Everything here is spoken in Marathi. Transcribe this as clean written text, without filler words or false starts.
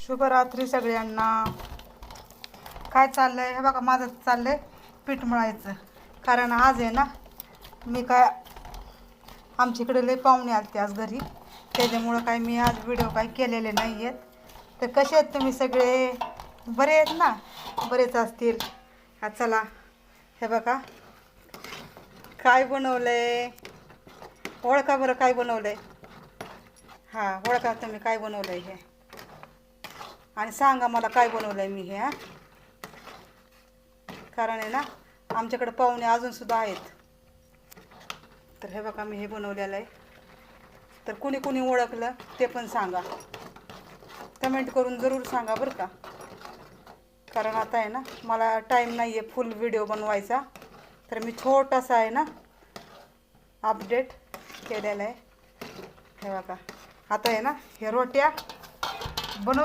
शुभरात्री सगळ्यांना. काय चाललंय हे बघा, माझं चाललंय पीठ मळायचं. कारण आज आहे ना, मी काय आमच्याकडे लय पाहुणे आलते आज घरी, त्याच्यामुळं काय मी आज व्हिडिओ काय केलेले नाही आहेत. तर कसे आहेत तुम्ही सगळे? बरे आहेत ना? बरेच असतील. हा चला, हे बघा काय बनवलंय. ओळखा बरं काय बनवलंय. हां, ओळखा तुम्ही काय बनवलंय हे, आणि सांगा मला काय बनवलंय मी हे. कारण आहे ना, आमच्याकडे पाहुणे अजूनसुद्धा आहेत. तर हे बघा मी हे बनवलेलं आहे. तर कुणी कुणी ओळखलं ते पण सांगा, कमेंट करून जरूर सांगा बरं का. कारण आता आहे ना, मला टाईम नाही आहे फुल व्हिडिओ बनवायचा. तर मी छोटासा आहे ना अपडेट केलेला आहे. हे बघा, आता आहे ना हे रोट्या बनव